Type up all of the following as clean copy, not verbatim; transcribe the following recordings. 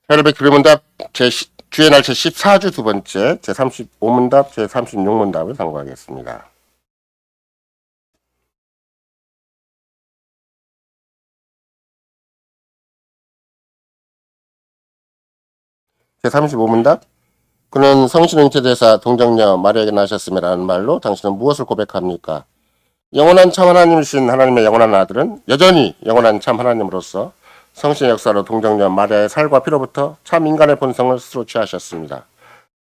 혈액 교리문답 주의 날짜 14주 두 번째 제35문답 제36문답을 상고하겠습니다. 제35문답 그는 성신은 잉태되사 동정녀 마리아에게 나셨음이라는 말로 당신은 무엇을 고백합니까? 영원한 참 하나님이신 하나님의 영원한 아들은 여전히 영원한 참 하나님으로서 성신의 역사로 동정녀 마리아의 살과 피로부터 참 인간의 본성을 스스로 취하셨습니다.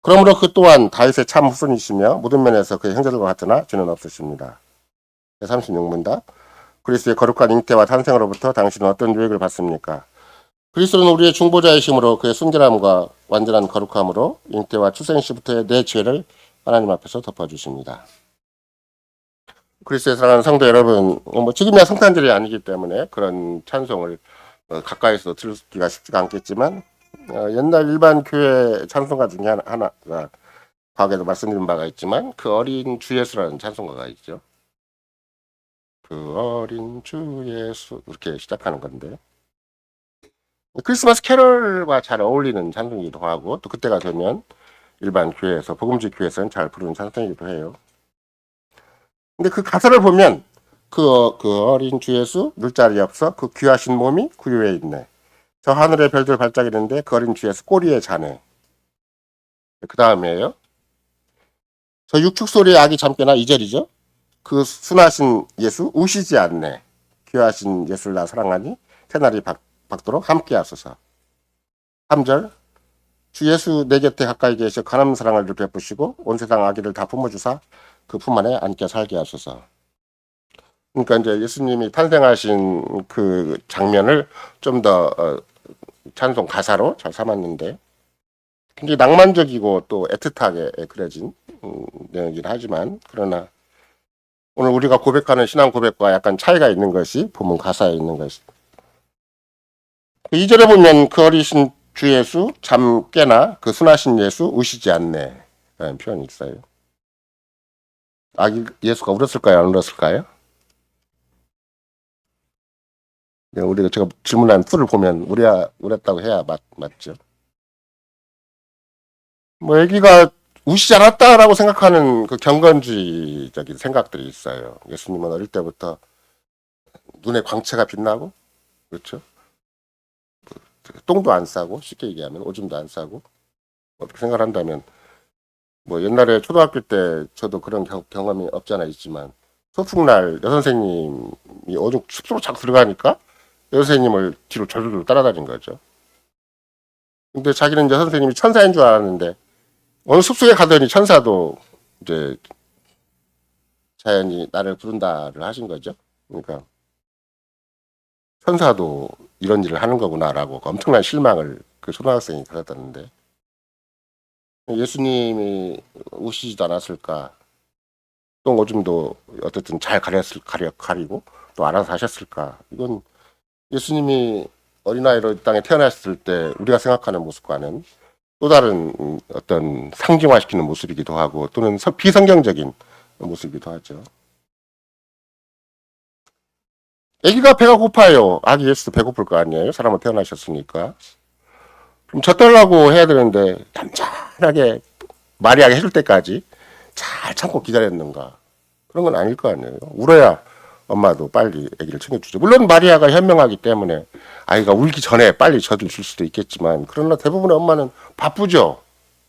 그러므로 그 또한 다윗의 참 후손이시며 모든 면에서 그의 형제들과 같으나 죄는 없으십니다. 36문답 그리스도의 거룩한 잉태와 탄생으로부터 당신은 어떤 유익을 받습니까? 그리스도는 우리의 중보자이심으로 그의 순결함과 완전한 거룩함으로 잉태와 출생 시부터의 내 죄를 하나님 앞에서 덮어주십니다. 그리스도의 사랑하는 성도 여러분, 지금이야 성탄절이 아니기 때문에 그런 찬송을 가까이서 들기가 쉽지가 않겠지만 옛날 일반 교회 찬송가 중에 하나가 과거에도 말씀드린 바가 있지만 그 어린 주 예수라는 찬송가가 있죠. 그 어린 주 예수 이렇게 시작하는 건데 크리스마스 캐럴과 잘 어울리는 찬송이기도 하고 또 그때가 되면 일반 교회에서 복음주의 교회에서는 잘 부르는 찬송이기도 해요. 근데 그 가사를 보면 그 어린 주 예수 물자리 없어 그 귀하신 몸이 구유에 있네. 저 하늘의 별들 반짝이는데 그 어린 주 예수 꼬리에 자네. 그 다음에요. 저 육축 소리에 아기 잠깨나 2절이죠. 그 순하신 예수 우시지 않네. 귀하신 예수를 나 사랑하니 새날이 밝도록 함께 하소서. 3절 주 예수 내 곁에 가까이 계셔 가난 사랑을 베푸시고 온 세상 아기를 다 품어주사 그 품 안에 안겨 살게 하소서. 그러니까 이제 예수님이 탄생하신 그 장면을 좀 더 찬송 가사로 잘 삼았는데 굉장히 낭만적이고 또 애틋하게 그려진 내용이긴 하지만 그러나 오늘 우리가 고백하는 신앙 고백과 약간 차이가 있는 것이 본문 가사에 있는 것이 2절에 보면 그 어리신 주 예수 잠 깨나 그 순하신 예수 우시지 않네 라는 표현이 있어요. 아기 예수가 울었을까요? 안 울었을까요? 네, 우리가 제가 질문한 풀을 보면 울었다고 해야 맞죠. 뭐 아기가 우시지 않았다라고 생각하는 그 경건주의적인 생각들이 있어요. 예수님은 어릴 때부터 눈에 광채가 빛나고 그렇죠. 똥도 안 싸고 쉽게 얘기하면 오줌도 안 싸고 어떻게 생각한다면 뭐 옛날에 초등학교 때 저도 그런 경험이 없잖아 있지만 소풍날 여선생님이 오줌 숲으로 자꾸 들어가니까 여선생님을 뒤로 절로 따라다닌 거죠. 근데 자기는 여선생님이 천사인 줄 알았는데 어느 숲속에 가더니 천사도 이제 자연히 나를 부른다를 하신 거죠. 그러니까 천사도 이런 일을 하는 거구나라고 엄청난 실망을 그 초등학생이 가졌다는데 예수님이 우시지도 않았을까? 똥 오줌도 어쨌든 잘 가리고 또 알아서 하셨을까? 이건 예수님이 어린아이로 이 땅에 태어났을 때 우리가 생각하는 모습과는 또 다른 어떤 상징화시키는 모습이기도 하고 또는 비성경적인 모습이기도 하죠. 아기가 배가 고파요. 아기 예수도 배고플 거 아니에요. 사람은 태어나셨으니까. 그럼 젖달라고 해야 되는데 얌전하게 마리아가 해줄 때까지 잘 참고 기다렸는가. 그런 건 아닐 거 아니에요. 울어야 엄마도 빨리 아기를 챙겨주죠. 물론 마리아가 현명하기 때문에 아이가 울기 전에 빨리 젖을 줄 수도 있겠지만 그러나 대부분의 엄마는 바쁘죠.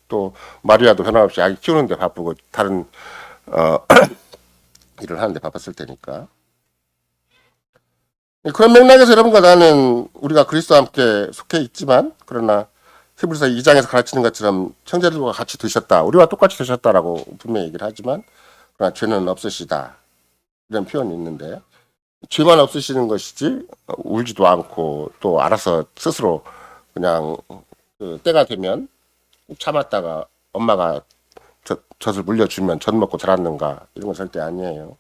또 마리아도 변함없이 아기 키우는데 바쁘고 다른 일을 하는데 바빴을 테니까. 그런 맥락에서 여러분과 나는 우리가 그리스도와 함께 속해 있지만 그러나 히브리서 2장에서 가르치는 것처럼 형제들과 같이 드셨다. 우리와 똑같이 드셨다라고 분명히 얘기를 하지만 그러나 죄는 없으시다. 이런 표현이 있는데 죄만 없으시는 것이지 울지도 않고 또 알아서 스스로 그냥 그 때가 되면 참았다가 엄마가 젖을 물려주면 젖 먹고 자랐는가 이런 건 절대 아니에요.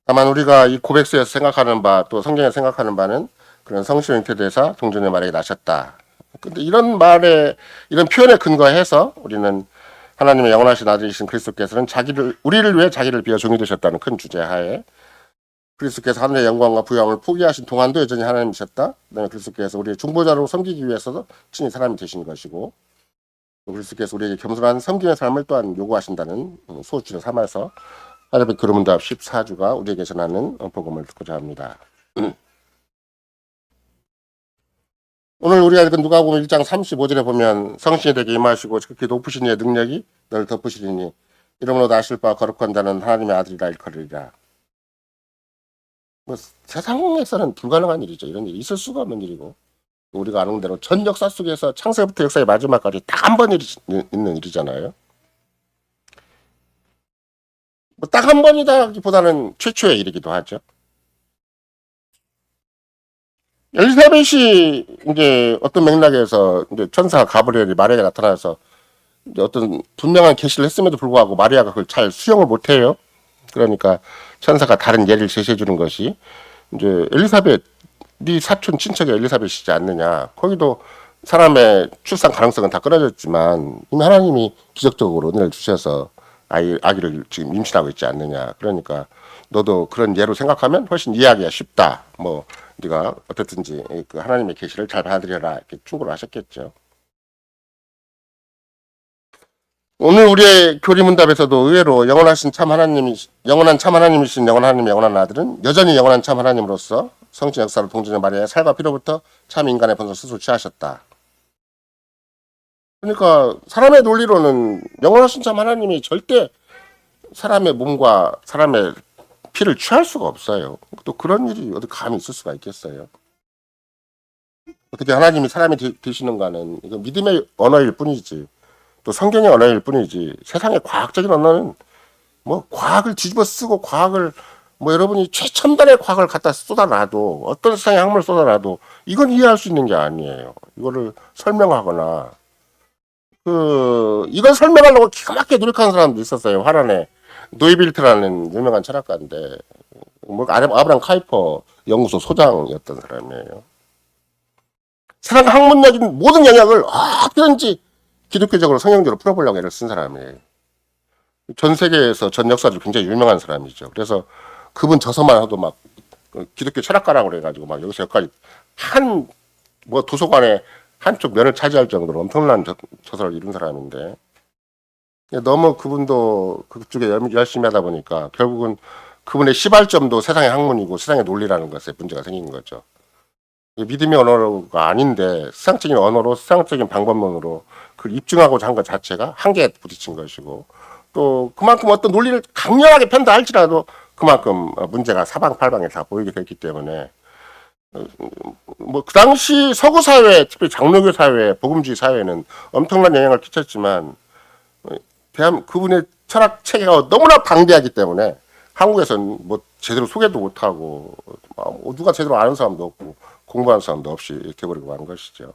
다만 우리가 이 고백서에서 생각하는 바 또 성경에서 생각하는 바는 그런 성신 잉태되사 동정녀 마리아에게 나셨다. 근데 이런 표현에 근거해서 우리는 하나님의 영원하신 아들이신 그리스도께서는 우리를 위해 자기를 비워 종이 되셨다는 큰 주제하에 그리스도께서 하늘의 영광과 부영을 포기하신 동안도 여전히 하나님이셨다. 그다음에 그리스도께서 우리의 중보자로 섬기기 위해서도 친히 사람이 되신 것이고, 또 그리스도께서 우리에게 겸손한 섬김의 삶을 또한 요구하신다는 소주를 삼아서 하나님의 그름문답 14주가 우리에게 전하는 복음을 듣고자 합니다. 오늘 우리가 읽은 누가복음 1장 35절에 보면 성신이 되게 임하시고 극히 높으신 이의 능력이 너를 덮으시리니 이름으로 나실 바 거룩한 자는 하나님의 아들이라 일컬으리라. 뭐 세상에서는 불가능한 일이죠. 이런 일이 있을 수가 없는 일이고, 우리가 아는 대로 전 역사 속에서 창세부터 역사의 마지막까지 딱 한 번 있는 일이잖아요. 뭐 딱 한 번이다기보다는 최초의 일이기도 하죠. 엘리사벳이 이제 어떤 맥락에서 이제 천사 가브리엘이 마리아에게 나타나서 이제 어떤 분명한 계시를 했음에도 불구하고 마리아가 그걸 잘 수용을 못해요. 그러니까 천사가 다른 예를 제시해 주는 것이 이제 엘리사벳, 네 사촌 친척이 엘리사벳이지 않느냐. 거기도 사람의 출산 가능성은 다 끊어졌지만 이미 하나님이 기적적으로 은혜를 주셔서 아기를 지금 임신하고 있지 않느냐. 그러니까 너도 그런 예로 생각하면 훨씬 이해하기가 쉽다. 뭐 네가 어떻든지 그 하나님의 계시를 잘 받아들여라 이렇게 충고를 하셨겠죠. 오늘 우리의 교리문답에서도 의외로 영원한 참 하나님이신 영원한 하나님의 영원한 아들은 여전히 영원한 참 하나님으로서 성신 역사로 동전의 마리아의 살과 피로부터 참 인간의 본성을 스스로 취하셨다. 그러니까 사람의 논리로는 영원하신 참 하나님이 절대 사람의 몸과 사람의 피를 취할 수가 없어요. 또 그런 일이 어디 감이 있을 수가 있겠어요. 어떻게 하나님이 사람이 되시는가는 이건 믿음의 언어일 뿐이지, 또 성경의 언어일 뿐이지, 세상의 과학적인 언어는 뭐 과학을 뒤집어 쓰고 과학을 뭐 여러분이 최첨단의 과학을 갖다 쏟아놔도, 어떤 세상의 학문을 쏟아놔도 이건 이해할 수 있는 게 아니에요. 이거를 설명하거나 이걸 설명하려고 기가 막히게 노력하는 사람도 있었어요. 화란에 노이빌트라는 유명한 철학가인데 뭐 아브람 카이퍼 연구소 소장이었던 사람이에요. 세상 학문적인 모든 영역을 어떻게든지 기독교적으로 성경적으로 풀어보려고 애를 쓴 사람이에요. 전 세계에서 전 역사적으로 굉장히 유명한 사람이죠. 그래서 그분 저서만 해도 막 기독교 철학가라고 그래가지고 막 여기서 여기까지 뭐 도서관에 한쪽 면을 차지할 정도로 엄청난 저서를 이룬 사람인데, 너무 그분도 그쪽에 열심히 하다 보니까 결국은 그분의 시발점도 세상의 학문이고 세상의 논리라는 것에 문제가 생긴 거죠. 믿음의 언어가 아닌데 세상적인 언어로, 세상적인 방법론으로 그걸 입증하고자 한 것 자체가 한계에 부딪힌 것이고, 또 그만큼 어떤 논리를 강력하게 편다 할지라도 그만큼 문제가 사방팔방에 다 보이게 됐기 때문에, 뭐 그 당시 서구 사회, 특히 장로교 사회, 복음주의 사회는 엄청난 영향을 끼쳤지만 그분의 철학 체계가 너무나 방대하기 때문에 한국에서는 뭐 제대로 소개도 못하고 누가 제대로 아는 사람도 없고 공부하는 사람도 없이 이렇게 버리고 마는 것이죠.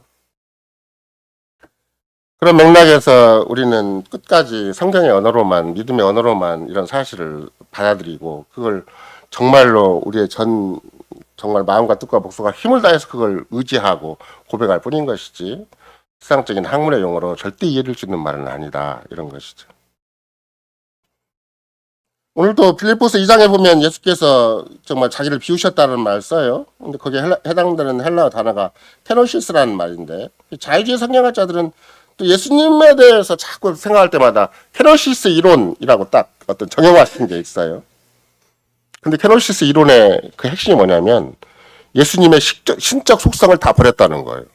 그런 맥락에서 우리는 끝까지 성경의 언어로만, 믿음의 언어로만 이런 사실을 받아들이고 그걸 정말로 우리의 정말 마음과 뜻과 목소리가 힘을 다해서 그걸 의지하고 고백할 뿐인 것이지, 세상적인 학문의 용어로 절대 이해될 수 있는 말은 아니다, 이런 것이죠. 오늘도 빌립보서 2장에 보면 예수께서 정말 자기를 비우셨다는 말 써요. 근데 거기에 해당되는 헬라어 단어가 케노시스라는 말인데, 자유주의 성경학자들은 또 예수님에 대해서 자꾸 생각할 때마다 케노시스 이론이라고 딱 어떤 정형화시킨 게 있어요. 근데 케노시스 이론의 그 핵심이 뭐냐면 예수님의 신적 속성을 다 버렸다는 거예요.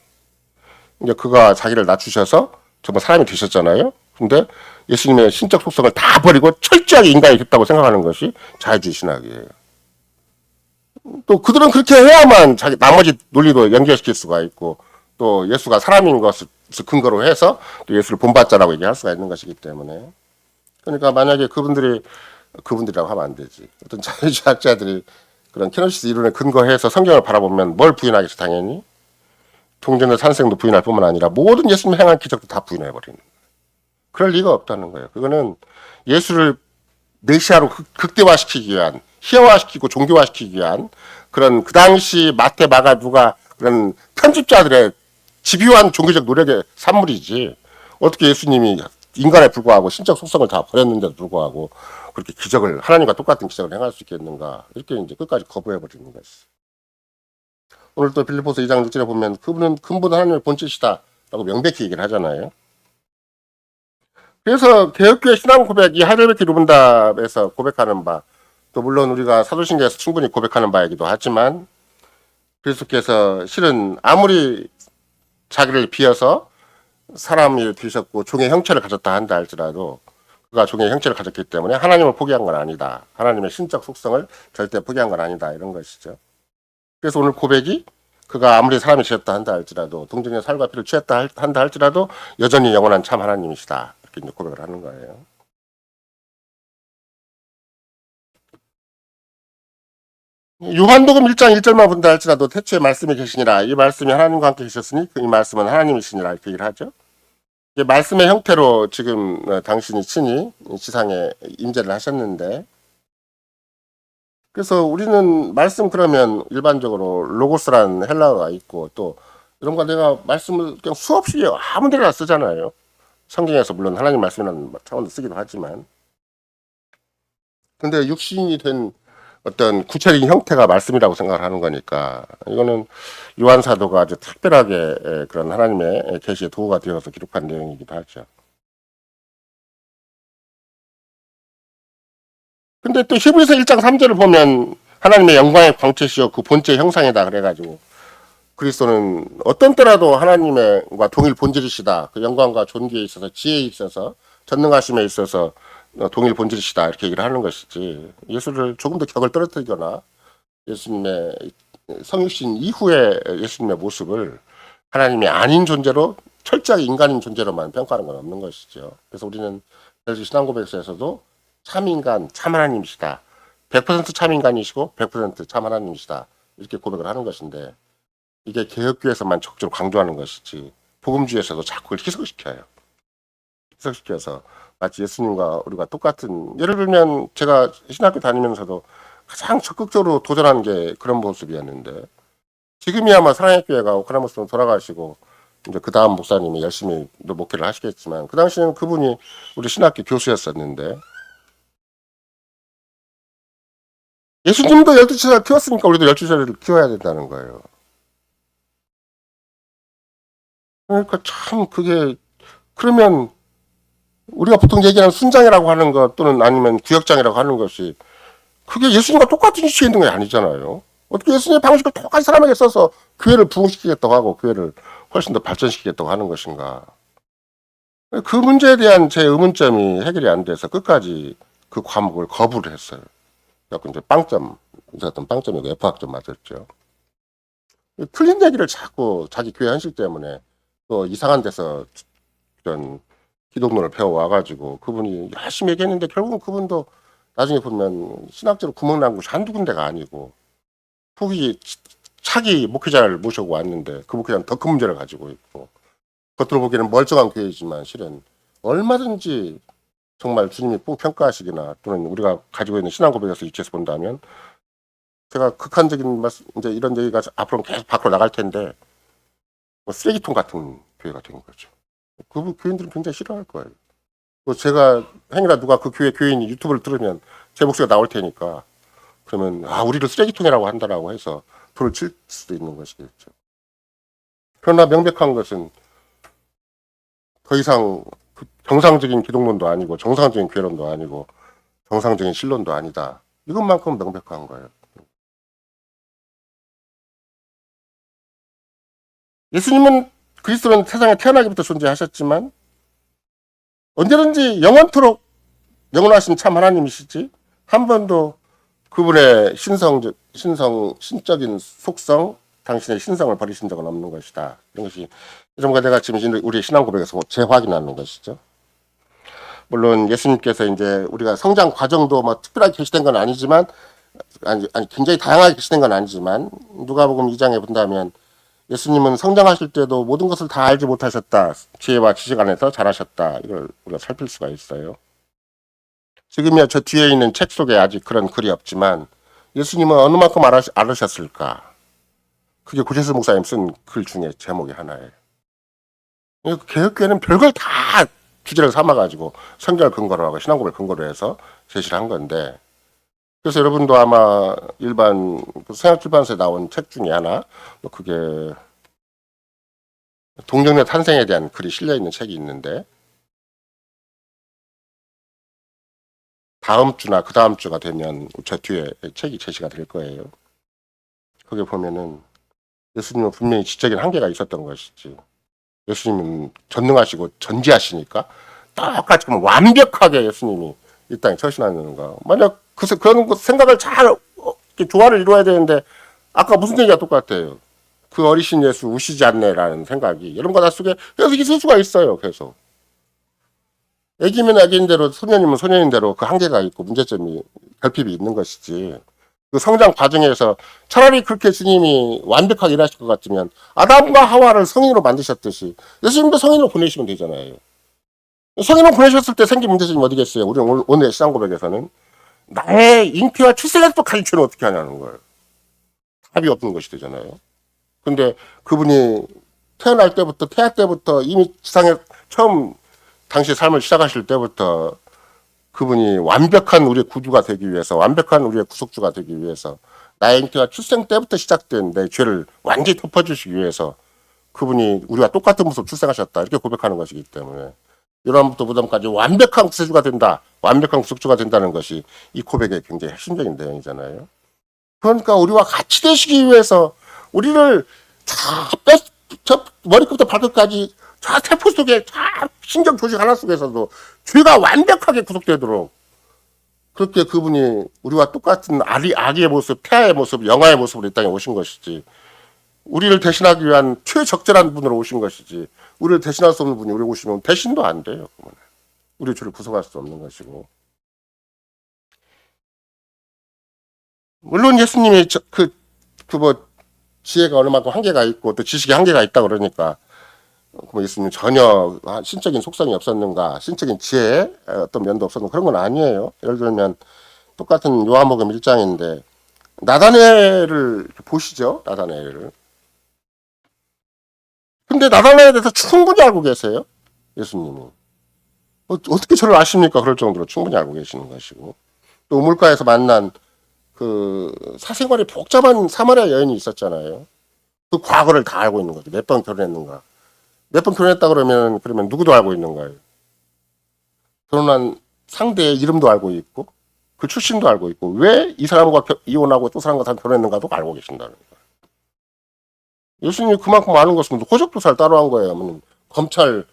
이제 그가 자기를 낮추셔서 정말 사람이 되셨잖아요. 근데 예수님의 신적 속성을 다 버리고 철저하게 인간이 됐다고 생각하는 것이 자유주의 신학이에요. 또 그들은 그렇게 해야만 자기 나머지 논리도 연결시킬 수가 있고, 또 예수가 사람인 것을 근거로 해서 또 예수를 본받자라고 얘기할 수가 있는 것이기 때문에, 그러니까 만약에 그분들이라고 하면 안 되지, 어떤 자유주의학자들이 그런 케노시스 이론에 근거해서 성경을 바라보면 뭘 부인하겠어? 당연히 동전의 산생도 부인할 뿐만 아니라 모든 예수님 행한 기적도 다 부인해버리는, 그럴 리가 없다는 거예요. 그거는 예수를 메시아로 극대화시키기 위한, 희화화시키고 종교화시키기 위한 그런 그 당시 마태, 마가, 누가 그런 편집자들의 집요한 종교적 노력의 산물이지, 어떻게 예수님이 인간에 불과하고 신적 속성을 다 버렸는데도 불구하고 그렇게 기적을 하나님과 똑같은 기적을 행할 수 있겠는가 이렇게 이제 끝까지 거부해 버리는 것이. 오늘 또 빌립보서 2장 6절에 보면 그분은 근본 하나님의 본체시다라고 명백히 얘기를 하잖아요. 그래서 개혁교회 신앙 고백 이 하이델베르크 루분답에서 고백하는 바, 또 물론 우리가 사도신경에서 충분히 고백하는 바이기도 하지만 그리스도께서 실은 아무리 자기를 비어서 사람이 되셨고 종의 형체를 가졌다 한다 할지라도 그가 종의 형체를 가졌기 때문에 하나님을 포기한 건 아니다. 하나님의 신적 속성을 절대 포기한 건 아니다. 이런 것이죠. 그래서 오늘 고백이 그가 아무리 사람이 되셨다 한다 할지라도 동정의 살과 피를 취했다 한다 할지라도 여전히 영원한 참 하나님이시다. 이렇게 이제 고백을 하는 거예요. 요한복음 1장 1절만 본다 할지라도 태초에 말씀이 계시니라. 이 말씀이 하나님과 함께 계셨으니 이 말씀은 하나님이시니라. 이렇게 얘기를 하죠. 말씀의 형태로 지금 당신이 친히 지상에 임재를 하셨는데, 그래서 우리는 말씀 그러면 일반적으로 로고스라는 헬라어가 있고 또 이런 거 내가 말씀을 그냥 수없이 아무 데나 쓰잖아요. 성경에서 물론 하나님 말씀이라는 차원도 쓰기도 하지만, 근데 육신이 된 어떤 구체적인 형태가 말씀이라고 생각을 하는 거니까 이거는 요한 사도가 아주 특별하게 그런 하나님의 계시의 도구가 되어서 기록한 내용이기도 하죠. 근데 또 히브리서 1장 3절을 보면 하나님의 영광의 광채시요 그 본체 형상이다 그래가지고 그리스도는 어떤 때라도 하나님과 동일 본질이시다. 그 영광과 존귀에 있어서 지혜에 있어서 전능하심에 있어서 동일 본질이시다 이렇게 얘기를 하는 것이지, 예수를 조금 더 격을 떨어뜨리거나 예수님의 성육신 이후의 예수님의 모습을 하나님이 아닌 존재로 철저하게 인간인 존재로만 평가하는 건 없는 것이죠. 그래서 우리는 신앙고백서에서도 참인간 참하나님이시다, 100% 참인간이시고 100% 참하나님이시다 이렇게 고백을 하는 것인데, 이게 개혁교에서만 적극적으로 강조하는 것이지 복음주의에서도 자꾸 그걸 희석시켜요. 희석시켜서 마치 예수님과 우리가 똑같은, 예를 들면 제가 신학교 다니면서도 가장 적극적으로 도전하는 게 그런 모습이었는데, 지금이야 아마 사랑의 교회가 오크라모스로 돌아가시고 이제 그 다음 목사님이 열심히 목회를 하시겠지만 그 당시에는 그분이 우리 신학교 교수였었는데, 예수님도 12제자를 키웠으니까 우리도 12제자를 키워야 된다는 거예요. 그러니까 참 그게, 그러면 우리가 보통 얘기하는 순장이라고 하는 것 또는 아니면 구역장이라고 하는 것이 그게 예수님과 똑같은 위치에 있는 게 아니잖아요. 어떻게 예수님의 방식을 똑같이 사람에게 써서 교회를 부흥시키겠다고 하고 교회를 훨씬 더 발전시키겠다고 하는 것인가. 그 문제에 대한 제 의문점이 해결이 안 돼서 끝까지 그 과목을 거부를 했어요. 그래서 이제 빵점, 어떤 빵점이고 F학점 맞았죠. 틀린 얘기를 자꾸 자기 교회 현실 때문에 또 이상한 데서 그런 기독론을 배워와가지고 그분이 열심히 얘기했는데 결국은 그분도 나중에 보면 신학적으로 구멍난 곳이 한두 군데가 아니고 후기 차기 목회자를 모셔고 왔는데 그 목회자는 더 큰 문제를 가지고 있고, 겉으로 보기에는 멀쩡한 교회이지만 실은 얼마든지 정말 주님이 평가하시기나 또는 우리가 가지고 있는 신앙 고백에서 위치에서 본다면, 제가 극한적인 말씀, 이제 이런 얘기가 앞으로 계속 밖으로 나갈 텐데 뭐 쓰레기통 같은 교회가 된 거죠. 그 교인들은 굉장히 싫어할 거예요. 또 제가 행여나 누가 그 교회 교인이 유튜브를 들으면 제 목소리가 나올 테니까 그러면 우리를 쓰레기통이라고 한다라고 해서 돌을 칠 수도 있는 것이겠죠. 그러나 명백한 것은 더 이상 정상적인 기독론도 아니고 정상적인 교회론도 아니고 정상적인 신론도 아니다. 이것만큼 명백한 거예요. 예수님은 그리스도는 세상에 태어나기부터 존재하셨지만 언제든지 영원토록 영원하신 참 하나님이시지 한 번도 그분의 신적인 속성, 당신의 신성을 버리신 적은 없는 것이다. 이런 것이 이런 거 내가 지금 우리 신앙 고백에서 재확인하는 것이죠. 물론 예수님께서 이제 우리가 성장 과정도 뭐 특별하게 계시된 건 아니지만 아니 굉장히 다양하게 계시된 건 아니지만 누가복음 2장에 본다면 예수님은 성장하실 때도 모든 것을 다 알지 못하셨다. 지혜와 지식 안에서 잘하셨다. 이걸 우리가 살필 수가 있어요. 지금이야 저 뒤에 있는 책 속에 아직 그런 글이 없지만 예수님은 어느 만큼 알으셨을까? 그게 구제수 목사님 쓴 글 중에 제목이 하나예요. 개혁교회는 별걸 다 주제를 삼아가지고 성경을 근거로 하고 신앙고를 근거로 해서 제시를 한 건데, 그래서 여러분도 아마 일반 서양출판사에 나온 책 중에 하나, 뭐 그게 동정녀 탄생에 대한 글이 실려있는 책이 있는데, 다음 주나 그 다음 주가 되면 저 뒤에 책이 제시가 될 거예요. 거기 보면은 예수님은 분명히 지적인 한계가 있었던 것이지, 예수님은 전능하시고 전지하시니까 똑같이 완벽하게 예수님이 이 땅에 처신하는 거. 만약 그런 생각을 잘 조화를 이루어야 되는데, 아까 무슨 얘기가 똑같아요. 그 어리신 예수 우시지 않네라는 생각이 이런 거다 속에 계속 있을 수가 있어요. 계속 애기면 애기인 대로, 소년이면 소년인 대로 그 한계가 있고 문제점이 결핍이 있는 것이지, 그 성장 과정에서 차라리 그렇게 주님이 완벽하게 일하실 것 같으면 아담과 하와를 성인으로 만드셨듯이 예수님도 성인으로 보내시면 되잖아요. 성인으로 보내셨을 때 생긴 문제점이 어디겠어요? 우리 오늘의 시장 고백에서는 나의 잉태와 출생에서 가르치는 어떻게 하냐는 거예요. 답이 없는 것이 되잖아요. 근데 그분이 태어날 때부터, 태아 때부터 이미 지상에 처음 당시 삶을 시작하실 때부터 그분이 완벽한 우리의 구주가 되기 위해서, 완벽한 우리의 구속주가 되기 위해서, 나의 잉태와 출생 때부터 시작된 내 죄를 완전히 덮어주시기 위해서 그분이 우리와 똑같은 모습으로 출생하셨다, 이렇게 고백하는 것이기 때문에 요람부터 무덤까지 완벽한 구세주가 된다, 완벽한 구속주가 된다는 것이 이 고백의 굉장히 핵심적인 내용이잖아요. 그러니까 우리와 같이 되시기 위해서 우리를 저 머리끝부터 발끝까지 저 세포 속에 다 신경 조직 하나 속에서도 죄가 완벽하게 구속되도록 그렇게 그분이 우리와 똑같은 아기의 모습, 태아의 모습, 영아의 모습으로 이 땅에 오신 것이지, 우리를 대신하기 위한 최적절한 분으로 오신 것이지, 우리를 대신할 수 없는 분이 우리 오시면 대신도 안 돼요. 우리 죄를 구속할 수 없는 것이고. 물론 예수님이 지혜가 어느 만큼 한계가 있고 또 지식이 한계가 있다 그러니까, 예수님 전혀 신적인 속성이 없었는가, 신적인 지혜에 어떤 면도 없었는가, 그런 건 아니에요. 예를 들면 똑같은 요한복음 1장인데 나다나엘을 보시죠. 나다나엘을. 근데 나다나엘에 대해서 충분히 알고 계세요. 예수님이. 어떻게 저를 아십니까? 그럴 정도로 충분히 알고 계시는 것이고, 또 우물가에서 만난 그 사생활이 복잡한 사마리아 여인이 있었잖아요. 그 과거를 다 알고 있는 거죠. 몇 번 결혼했는가. 몇 번 결혼했다 그러면 누구도 알고 있는 거예요. 결혼한 상대의 이름도 알고 있고, 그 출신도 알고 있고, 왜 이 사람과 이혼하고 또 사람과 다 결혼했는가도 알고 계신다는 거예요. 예수님이 그만큼 아는 것은 호적조사를 따로 한 거예요. 검찰을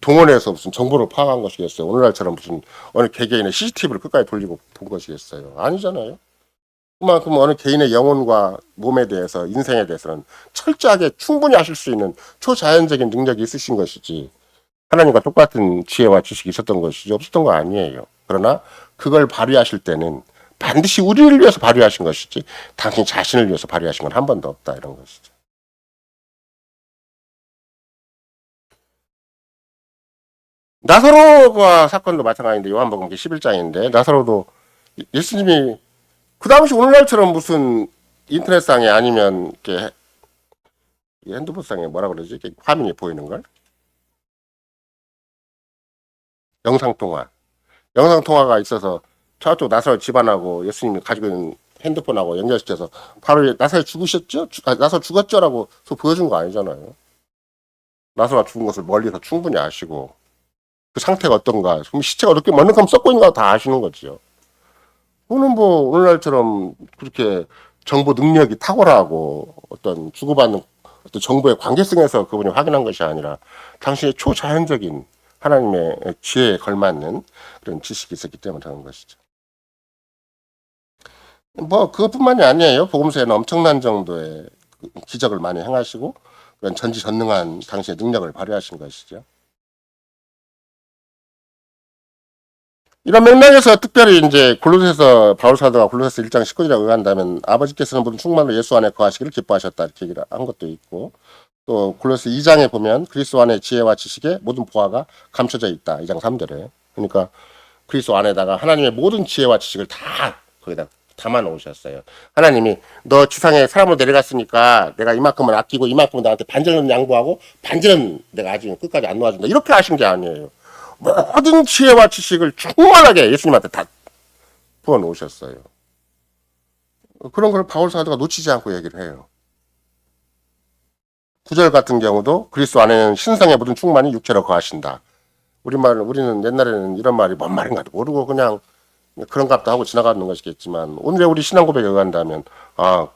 동원해서 무슨 정보를 파악한 것이겠어요? 오늘날처럼 무슨 어느 개개인의 CCTV를 끝까지 돌리고 본 것이겠어요? 아니잖아요. 그만큼 어느 개인의 영혼과 몸에 대해서, 인생에 대해서는 철저하게 충분히 아실 수 있는 초자연적인 능력이 있으신 것이지, 하나님과 똑같은 지혜와 지식이 있었던 것이지 없었던 거 아니에요. 그러나 그걸 발휘하실 때는 반드시 우리를 위해서 발휘하신 것이지 당신 자신을 위해서 발휘하신 건 한 번도 없다, 이런 것이죠. 나사로가 사건도 마찬가지인데, 요한복음 11장인데 나사로도 예수님이 그 당시 오늘날처럼 무슨 인터넷상에 아니면 이렇게 핸드폰상에 뭐라 그러지? 이렇게 화면이 보이는 걸? 영상통화. 영상통화가 있어서 저쪽 나사로 집안하고 예수님이 가지고 있는 핸드폰하고 연결시켜서 바로 나사로 죽으셨죠? 나사로 죽었죠라고 보여준 거 아니잖아요. 나사로가 죽은 것을 멀리서 충분히 아시고 그 상태가 어떤가, 그럼 시체가 어떻게 먼데감 썩고 있는가 다 아시는 거죠. 그거는 뭐 오늘날처럼 그렇게 정보 능력이 탁월하고 어떤 주고받는 어떤 정보의 관계성에서 그분이 확인한 것이 아니라 당신의 초자연적인 하나님의 지혜에 걸맞는 그런 지식이 있었기 때문에 그런 것이죠. 뭐 그것뿐만이 아니에요. 복음서에는 엄청난 정도의 기적을 많이 행하시고 그런 전지전능한 당신의 능력을 발휘하신 것이죠. 이런 맥락에서 특별히 이제 골로새서 바울 사도가 골로새서 1장 19절에 의한다면 아버지께서는 모든 충만으로 예수 안에 거하시기를 기뻐하셨다, 이렇게 얘기를 한 것도 있고, 또 골로새 2장에 보면 그리스도 안에 지혜와 지식에 모든 보화가 감춰져 있다, 2장 3절에. 그러니까 그리스도 안에다가 하나님의 모든 지혜와 지식을 다 거기다 담아 놓으셨어요. 하나님이 너 지상에 사람으로 내려갔으니까 내가 이만큼은 아끼고 이만큼은 나한테 반절은 양보하고 반절은 내가 아직 끝까지 안 놓아준다, 이렇게 하신 게 아니에요. 모든 지혜와 지식을 충만하게 예수님한테 다 부어놓으셨어요. 그런 걸 바울 사도가 놓치지 않고 얘기를 해요. 9절 같은 경우도 그리스도 안에는 신성의 모든 충만이 육체로 거하신다. 우리는 옛날에는 이런 말이 뭔 말인가도 모르고 그냥 그런갑다 하고 지나가는 것이겠지만 오늘의 우리 신앙 고백에 의한다면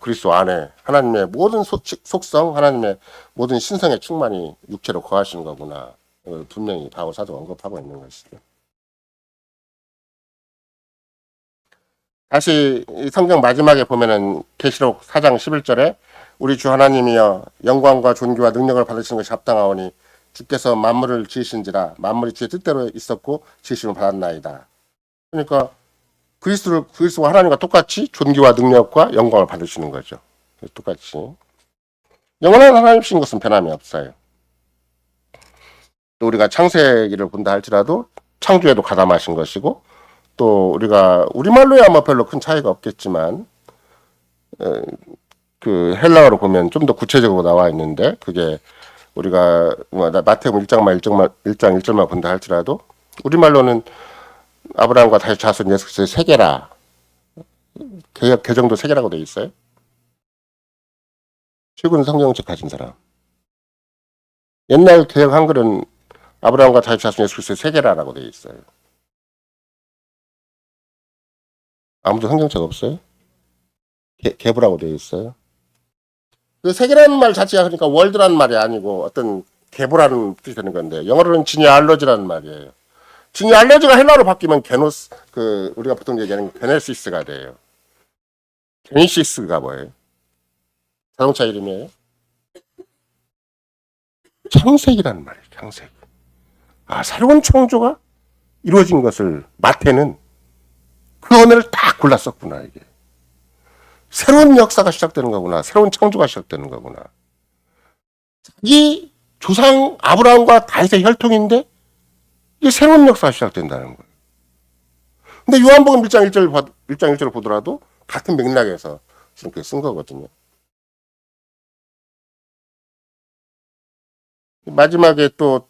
그리스도 안에 하나님의 모든 속성, 하나님의 모든 신성의 충만이 육체로 거하시는 거구나. 분명히 바울 사도가 언급하고 있는 것이죠. 다시 성경 마지막에 보면은 계시록 4장 11절에 우리 주 하나님이여 영광과 존귀와 능력을 받으시는 것이 합당하오니 주께서 만물을 지으신지라 만물이 주의 뜻대로 있었고 지으심을 받았나이다. 그러니까 그리스도가 하나님과 똑같이 존귀와 능력과 영광을 받으시는 거죠. 똑같이 영원한 하나님이신 것은 변함이 없어요. 또 우리가 창세기를 본다 할지라도 창조에도 가담하신 것이고 또 우리가 우리말로야 뭐 별로 큰 차이가 없겠지만 그 헬라어로 보면 좀 더 구체적으로 나와 있는데 그게 우리가 마태복음 1장 1절만 본다 할지라도 우리말로는 아브라함과 다윗 자손 예수 그리스도의 세계라 개정도 세계라고 돼 있어요. 최근 성경책 가진 사람. 옛날 개혁 한글은 아브라함과 다윗 자손 예수 그리스도의 세계라라고 돼 있어요. 아무도 성경책 없어요? 개부라고 되어 있어요. 그 세계라는 말 자체가 그러니까 월드라는 말이 아니고 어떤 개부라는 뜻이 되는 건데 영어로는 지니알러지라는 말이에요. 지니알러지가 헬라어로 바뀌면 게노스 우리가 보통 얘기하는 게네시스가 돼요. 게네시스가 뭐예요? 자동차 이름이에요? 창세기라는 말이에요. 창세기. 새로운 창조가 이루어진 것을 마태는 그 언어를 딱 골라 썼구나, 이게. 새로운 역사가 시작되는 거구나. 새로운 창조가 시작되는 거구나. 이 조상 아브라함과 다윗의 혈통인데 이게 새로운 역사가 시작된다는 거예요. 근데 요한복음 1장 1절을 보더라도 같은 맥락에서 이렇게 쓴 거거든요. 마지막에 또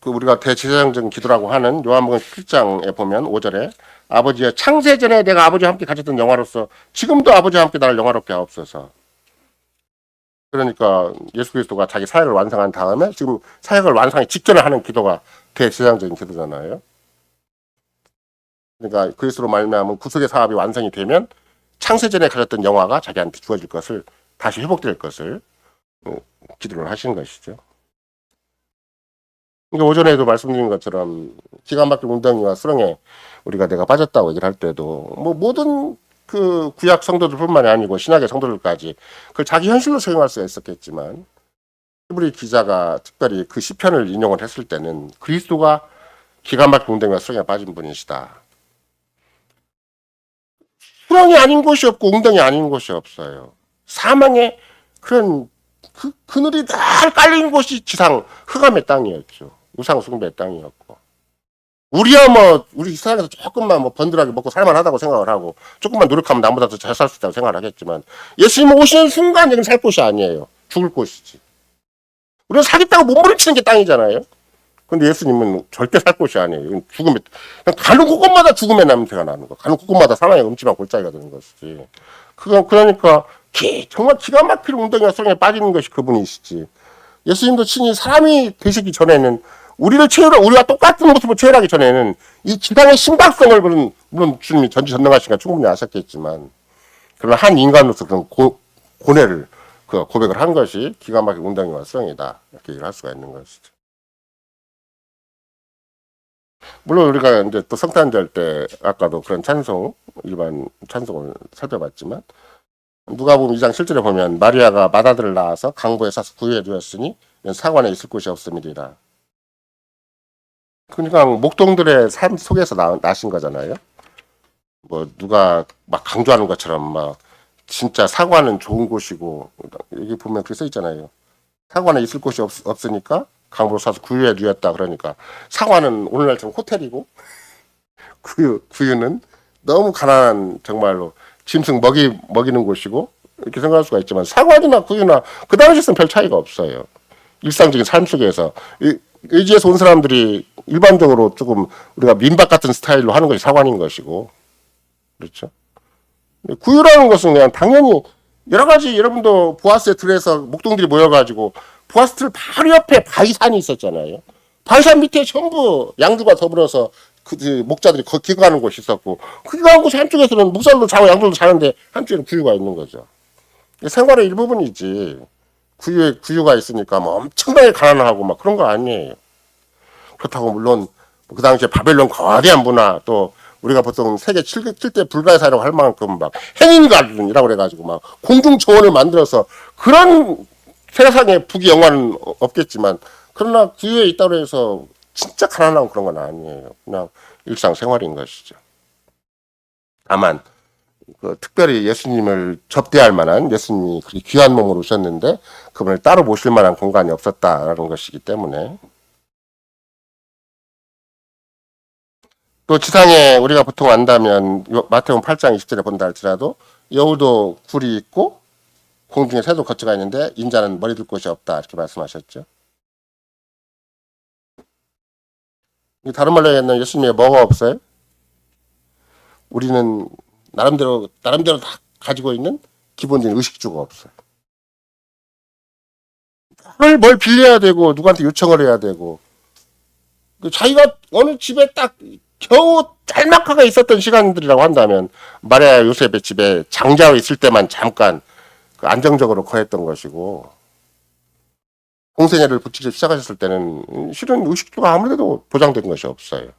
우리가 대제사장적 기도라고 하는 요한복음 7장에 보면 5절에 아버지여 창세전에 내가 아버지와 함께 가졌던 영화로서 지금도 아버지와 함께 나를 영화롭게 하옵소서. 그러니까 예수 그리스도가 자기 사역을 완성한 다음에 지금 사역을 완성하기 직전에 하는 기도가 대제사장적인 기도잖아요. 그러니까 그리스도로 말미암은 구속의 사업이 완성이 되면 창세전에 가졌던 영화가 자기한테 주어질 것을 다시 회복될 것을 기도를 하시는 것이죠. 그러니까 오전에도 말씀드린 것처럼 기가 막힌 웅덩이와 수렁에 내가 빠졌다고 얘기를 할 때도 뭐 모든 그 구약 성도들뿐만이 아니고 신약의 성도들까지 그걸 자기 현실로 적용할 수가 있었겠지만 히브리 기자가 특별히 그 시편을 인용을 했을 때는 그리스도가 기가 막힌 웅덩이와 수렁에 빠진 분이시다. 수렁이 아닌 곳이 없고 웅덩이 아닌 곳이 없어요. 사망의 그런 그늘이 날 깔린 곳이 지상 흑암의 땅이었죠. 우상 숭배의 땅이었고 우리야 우리 세상에서 조금만 번들하게 먹고 살만하다고 생각을 하고 조금만 노력하면 나보다 더 잘 살 수 있다고 생각을 하겠지만 예수님 오시는 순간 여기는 살 곳이 아니에요. 죽을 곳이지. 우리는 살겠다고 몸부림치는 게 땅이잖아요. 근데 예수님은 절대 살 곳이 아니에요. 죽음에 그냥 가는 곳곳마다 죽음의 냄새가 나는 거. 가는 곳곳마다 사망의 음침한 골짜기가 되는 것이지. 그러니까 정말 기가 막힐 웅덩이와 수렁에 빠지는 것이 그분이시지. 예수님도 친히 사람이 되시기 전에는 우리와 똑같은 모습을 체험하기 전에는 이 지상의 심각성을 물론 주님이 전지전능하시니까 충분히 아셨겠지만 그런 한 인간으로서 그런 고뇌를 고백을 한 것이 기가 막힌 웅덩이와 수렁이다 이렇게 얘기를 할 수가 있는 것이죠. 물론 우리가 이제 또 성탄절 때 아까도 그런 일반 찬송을 살펴봤지만 누가복음 2장 7절에 보면 마리아가 맏아들을 낳아서 강보에 싸서 구유에 누웠으니 사관에 있을 곳이 없음이리라. 그러니까 목동들의 삶 속에서 나신 거잖아요. 누가 막 강조하는 것처럼 진짜 사관은 좋은 곳이고 여기 보면 그렇게 써 있잖아요. 사관에 있을 곳이 없으니까 강보로 싸서 구유에 누웠다. 그러니까 사관은 오늘날처럼 호텔이고 구유는 너무 가난한 정말로 짐승 먹이는 곳이고 이렇게 생각할 수가 있지만 사관이나 구유나 그 당시에는 별 차이가 없어요. 일상적인 삶 속에서 의지에서 온 사람들이 일반적으로 조금 우리가 민박 같은 스타일로 하는 것이 사관인 것이고, 그렇죠. 구유라는 것은 그냥 당연히 여러 가지, 여러분도 보아스에 들에서 목동들이 모여가지고 보아스틀 바로 옆에 바위산이 있었잖아요. 바위산 밑에 전부 양들과 더불어서 그 목자들이 기거하는 곳이 있었고, 그 기거하는 곳 한쪽에서는 목사들도 자고 양들도 자는데 한쪽에는 구유가 있는 거죠. 생활의 일부분이지. 구유가 있으니까 뭐 엄청나게 가난하고 막 그런 거 아니에요. 그렇다고 물론 그 당시에 바벨론 거대한 문화, 또 우리가 보통 세계 7대 불가사라고 할 만큼 막 행인가든이라고 그래가지고 막 공중초원을 만들어서 그런 세상에 북이 영화는 없겠지만, 그러나 구유에 있다고 해서 진짜 가난하고 그런 건 아니에요. 그냥 일상생활인 것이죠. 다만 특별히 예수님을 접대할 만한, 예수님이 그렇게 귀한 몸으로 오셨는데 그분을 따로 모실 만한 공간이 없었다라는 것이기 때문에, 또 지상에 우리가 보통 안다면 마태복음 8장 20절에 본다 할지라도 여우도 굴이 있고 공중에 새도 거처가 있는데 인자는 머리 둘 곳이 없다, 이렇게 말씀하셨죠. 다른 말로 얘기하면 예수님의 뭐가 없어요? 우리는 나름대로 다 가지고 있는 기본적인 의식주가 없어요. 뭘 빌려야 되고 누구한테 요청을 해야 되고, 자기가 어느 집에 딱 겨우 짤막하게 있었던 시간들이라고 한다면 마리아 요셉의 집에 장자로 있을 때만 잠깐 안정적으로 거했던 것이고, 공생애를 붙이기 시작하셨을 때는 실은 의식주가 아무래도 보장된 것이 없어요.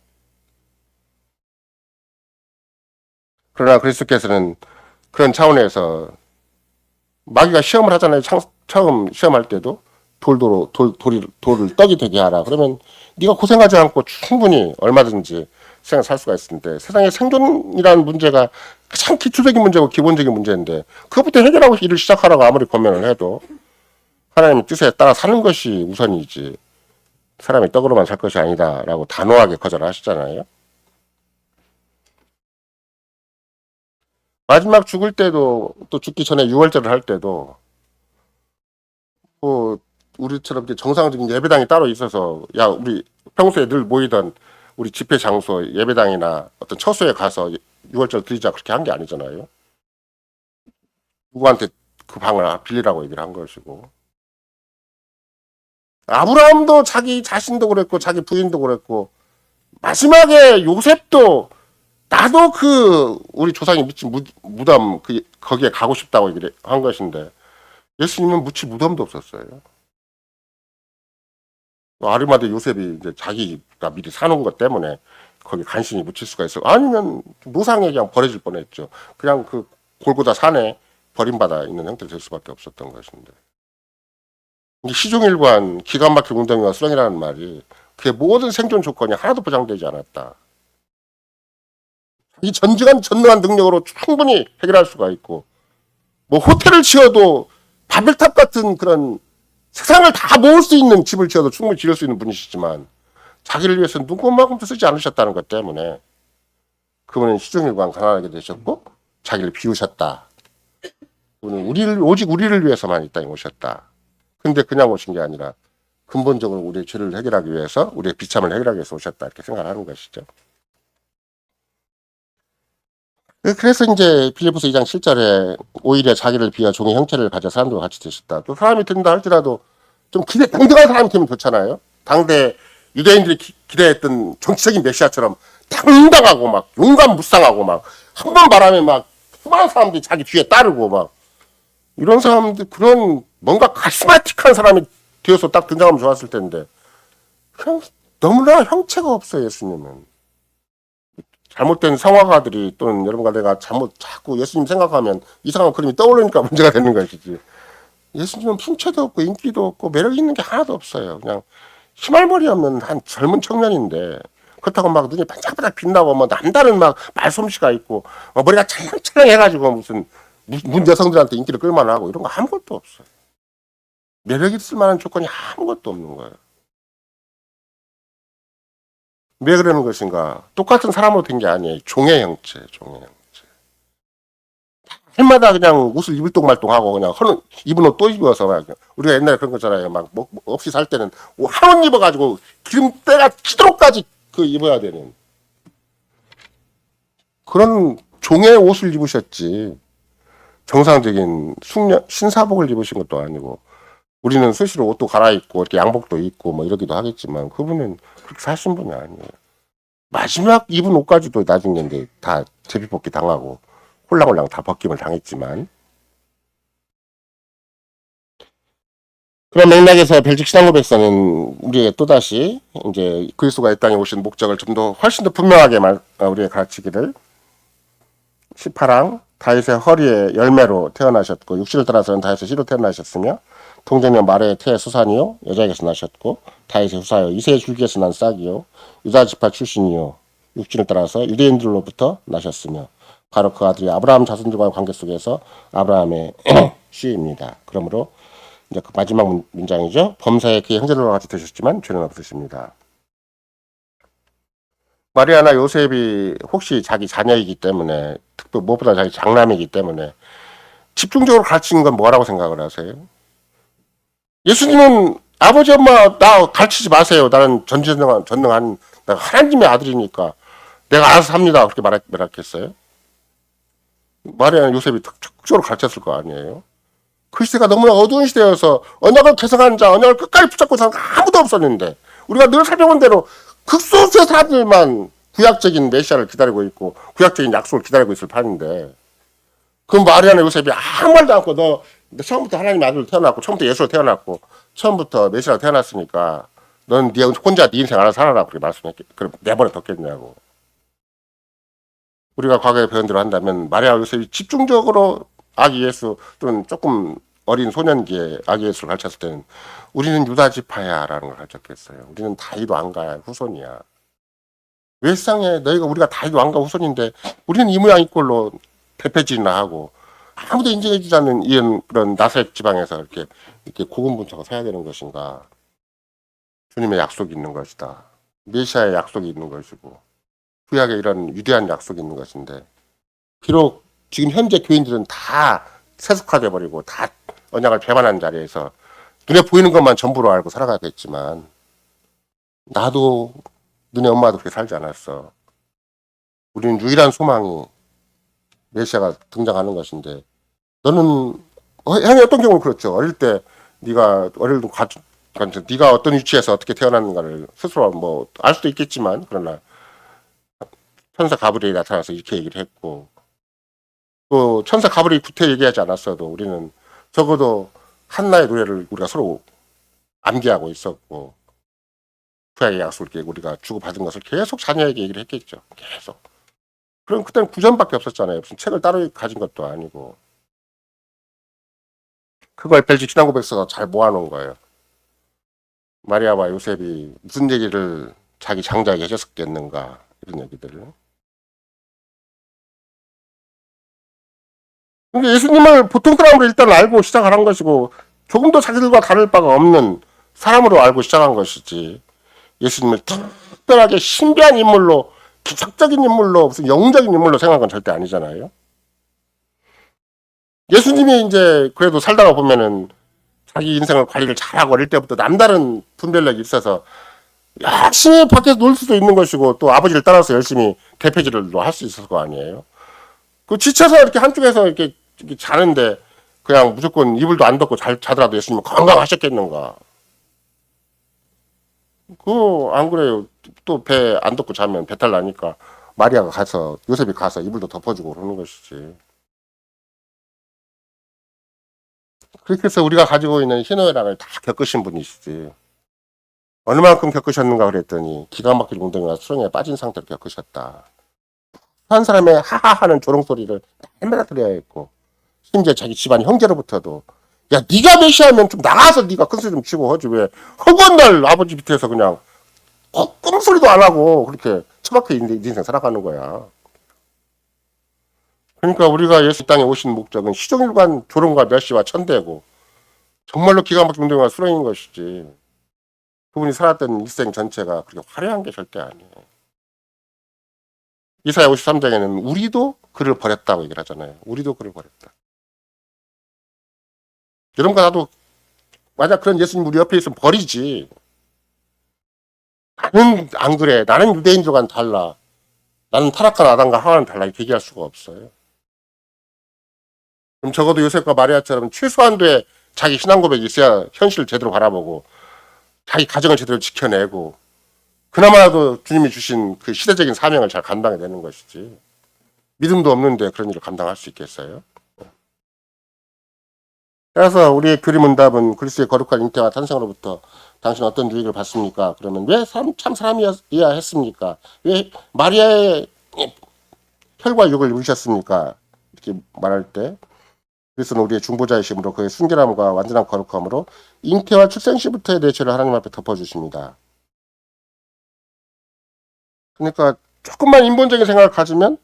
그러나 그리스도께서는 그런 차원에서 마귀가 시험을 하잖아요. 처음 시험할 때도 돌을 떡이 되게 하라. 그러면 네가 고생하지 않고 충분히 얼마든지 세상 살 수가 있는데, 세상의 생존이라는 문제가 가장 기초적인 문제고 기본적인 문제인데 그것부터 해결하고 일을 시작하라고 아무리 권면을 해도 하나님의 뜻에 따라 사는 것이 우선이지 사람이 떡으로만 살 것이 아니다라고 단호하게 거절하시잖아요. 마지막 죽을 때도, 또 죽기 전에 유월절을 할 때도 뭐 우리처럼 정상적인 예배당이 따로 있어서, 야 우리 평소에 늘 모이던 우리 집회 장소 예배당이나 어떤 처소에 가서 유월절 드리자, 그렇게 한 게 아니잖아요. 누구한테 그 방을 빌리라고 얘기를 한 것이고, 아브라함도 자기 자신도 그랬고 자기 부인도 그랬고, 마지막에 요셉도 나도 그 우리 조상이 묻힌 무덤 거기에 가고 싶다고 얘기를 한 것인데, 예수님은 묻힐 무덤도 없었어요. 아리마대 요셉이 이제 자기가 미리 사놓은 것 때문에 거기 간신히 묻힐 수가 있어. 아니면 노상에 그냥 버려질 뻔했죠. 그냥 그 골고다 산에 버림받아 있는 형태가 될 수밖에 없었던 것인데, 시종일관 기가 막힌 웅덩이와 수렁이라는 말이 그의 모든 생존 조건이 하나도 보장되지 않았다. 이 전능한 능력으로 충분히 해결할 수가 있고, 뭐 호텔을 지어도 바벨탑 같은 그런 세상을 다 모을 수 있는 집을 지어도 충분히 지을 수 있는 분이시지만 자기를 위해서 누구만큼도 쓰지 않으셨다는 것 때문에 그분은 시종일관 가난하게 되셨고 자기를 비우셨다. 그분은 오직 우리를 위해서만 이 땅에 오셨다. 근데 그냥 오신 게 아니라 근본적으로 우리의 죄를 해결하기 위해서, 우리의 비참을 해결하기 위해서 오셨다, 이렇게 생각하는 것이죠. 그래서 이제 빌립보서 2장 7절에 오히려 자기를 비하 종의 형체를 가져 사람들과 같이 되셨다. 또 사람이 된다 할지라도 좀 당당한 사람이 되면 좋잖아요. 당대 유대인들이 기대했던 정치적인 메시아처럼 당당하고 막 용감무쌍하고 막 한 번 말하면 막 수많은 사람들이 자기 뒤에 따르고 막 이런 사람들, 그런 뭔가 카리스마틱한 사람이 되어서 딱 등장하면 좋았을 텐데 그냥 너무나 형체가 없어요. 예수님은 잘못된 성화가들이, 또는 여러분과 내가 자꾸 예수님 생각하면 이상한 그림이 떠오르니까 문제가 되는 것이지, 예수님은 풍채도 없고 인기도 없고 매력 있는 게 하나도 없어요. 그냥 희말머리 없는 한 젊은 청년인데, 그렇다고 막 눈이 반짝반짝 빛나고 뭐 남다른 막 말솜씨가 있고 머리가 찰랑찰랑 해가지고 무슨 여성들한테 인기를 끌만하고 이런 거 아무것도 없어요. 매력 있을 만한 조건이 아무것도 없는 거예요. 왜 그러는 것인가? 똑같은 사람으로 된 게 아니에요. 종의 형체. 해마다 그냥 옷을 입을 똥말똥하고 그냥 입은 옷 또 입어서 막 우리가 옛날에 그런 거잖아요. 막 뭐 없이 살 때는 한 옷 입어가지고 기름때가 치도록까지 그 입어야 되는 그런 종의 옷을 입으셨지. 정상적인 신사복을 입으신 것도 아니고 우리는 수시로 옷도 갈아입고 이렇게 양복도 입고 뭐 이러기도 하겠지만 그분은 그렇게 사신 분이 아니에요. 마지막 입은 옷까지도 나중에 이제 다 제비뽑기 당하고 홀랑홀랑 다 벗김을 당했지만 그런 맥락에서 벨직 신앙고백서는 우리에게 또다시 이제 그리스도가 이 땅에 오신 목적을 좀 더 훨씬 더 분명하게 우리에게 가르치기를 18항 다윗의 허리에 열매로 태어나셨고 육신을 따라서는 다윗의 씨로 태어나셨으며 동정녀 마레의 태의 수산이요 여자에게서 나셨고 다윗의 후사요 이세의 줄기에서 난 싹이요 유다 지파 출신이요 육신을 따라서 유대인들로부터 나셨으며 바로 그 아들이 아브라함 자손들과의 관계 속에서 아브라함의 씨입니다. 그러므로 이제 그 마지막 문장이죠. 범사에 그의 형제들과 같이 되셨지만 죄는 없으십니다. 마리아나 요셉이 혹시 자기 자녀이기 때문에 특히 무엇보다 자기 장남이기 때문에 집중적으로 가르치는 건 뭐라고 생각을 하세요? 예수님은 아버지 엄마 나 가르치지 마세요. 나는 전능한 내가 하나님의 아들이니까 내가 알아서 합니다. 그렇게 말했겠어요? 마리아나 요셉이 적극적으로 가르쳤을 거 아니에요? 그 시대가 너무나 어두운 시대여서 언약을 개성한 자, 언약을 끝까지 붙잡고 사는 아무도 없었는데 우리가 늘 살펴본 대로 극소수의 사람들만 구약적인 메시아를 기다리고 있고 구약적인 약속을 기다리고 있을 판인데 그 마리아나 요셉이 아무 말도 않고 너 처음부터 하나님의 아들로 태어났고 처음부터 예수로 태어났고 처음부터 메시아로 태어났으니까 넌 네 혼자 네 인생 알아서 살아라 그렇게 말씀했겠 그럼 내버려 뒀겠냐고. 우리가 과거에 배운 대로 한다면 마리아 요셉이 집중적으로 아기 예수 또는 조금 어린 소년기에 아기 예수를 가르쳤을 때는 우리는 유다 지파야 라는 걸 가르쳤겠어요. 우리는 다윗 왕가의 후손이야. 왜 세상에 너희가 우리가 다윗 왕가 후손인데 우리는 이 모양 이 꼴로 패패질이나 하고 아무도 인정해주지 않는 이런 그런 나사렛 지방에서 이렇게 고군분투하고 살아야 되는 것인가. 주님의 약속이 있는 것이다. 메시아의 약속이 있는 것이고 구약에 이런 위대한 약속이 있는 것인데 비록 지금 현재 교인들은 다 세속화돼 버리고 다 언약을 배반한 자리에서 눈에 보이는 것만 전부로 알고 살아가겠지만 나도 너네 엄마도 그렇게 살지 않았어. 우리는 유일한 소망이 메시아가 등장하는 것인데 너는 향이 어떤 경우는 그렇죠. 어릴 때 네가 그러니까 네가 어떤 위치에서 어떻게 태어났는가를 스스로 뭐 알 수도 있겠지만 그러나 천사 가브리엘이 나타나서 이렇게 얘기를 했고 또 천사 가브리엘이 구태 얘기하지 않았어도 우리는 적어도 한나의 노래를 우리가 서로 암기하고 있었고 구약의 약속을 우리가 주고받은 것을 계속 자녀에게 얘기를 했겠죠. 계속. 그럼 그때는 구전밖에 없었잖아요. 무슨 책을 따로 가진 것도 아니고. 그걸 벨직 신앙고백서가 잘 모아놓은 거예요. 마리아와 요셉이 무슨 얘기를 자기 장자에게 해줬겠는가 이런 얘기들을. 근데 예수님을 보통 사람으로 일단 알고 시작을 한 것이고 조금 더 자기들과 다를 바가 없는 사람으로 알고 시작한 것이지 예수님을 특별하게 신비한 인물로 기적적인 인물로 무슨 영웅적인 인물로 생각한 건 절대 아니잖아요. 예수님이 이제 그래도 살다가 보면은 자기 인생을 관리를 잘하고 어릴 때부터 남다른 분별력이 있어서 열심히 밖에서 놀 수도 있는 것이고 또 아버지를 따라서 열심히 대표질을 할 수 있을 거 아니에요. 그 지쳐서 이렇게 한쪽에서 이렇게 자는데 그냥 무조건 이불도 안 덮고 자더라도 예수님은 건강하셨겠는가. 안 그래요. 또 배 안 덮고 자면 배탈 나니까 마리아가 가서 요셉이 가서 이불도 덮어주고 그러는 것이지. 그렇게 해서 우리가 가지고 있는 희노애락을 다 겪으신 분이시지. 얼마만큼 겪으셨는가 그랬더니 기가 막힌 웅덩이가 수렁에 빠진 상태로 겪으셨다. 한 사람의 하하하는 조롱소리를 날마다 들어야 했고 심지어 자기 집안 형제로부터도 야 네가 메시아면 좀 나가서 네가 큰소리 좀 치고 하지 왜 허구한 날 아버지 밑에서 그냥 끔소리도 안 하고 그렇게 처박혀 있는 인생 살아가는 거야. 그러니까 우리가 예수 땅에 오신 목적은 시종일관 조롱과 멸시와 천대고 정말로 기가 막힌 웅덩이가 수렁인 것이지 그분이 살았던 일생 전체가 그렇게 화려한 게 절대 아니에요. 이사야 53장에는 우리도 그를 버렸다고 얘기를 하잖아요. 우리도 그를 버렸다. 여러분과 나도 만약 그런 예수님 우리 옆에 있으면 버리지. 나는 안 그래. 나는 유대인들과는 달라. 나는 타락한 아담과 하와는 달라. 이렇게 얘기할 수가 없어요. 그럼 적어도 요셉과 마리아처럼 최소한도의 자기 신앙 고백이 있어야 현실을 제대로 바라보고 자기 가정을 제대로 지켜내고 그나마라도 주님이 주신 그 시대적인 사명을 잘 감당해 내는 것이지. 믿음도 없는데 그런 일을 감당할 수 있겠어요? 그래서 우리의 교리 문답은 그리스도의 거룩한 잉태와 탄생으로부터 당신은 어떤 유익을 받습니까? 그러면 왜 참 사람이어야 했습니까? 왜 마리아의 혈과 육을 입으셨습니까? 이렇게 말할 때 그리스도는 우리의 중보자이심으로 그의 순결함과 완전한 거룩함으로 잉태와 출생 시부터의 내 죄를 하나님 앞에 덮어주십니다. 그러니까 조금만 인본적인 생각을 가지면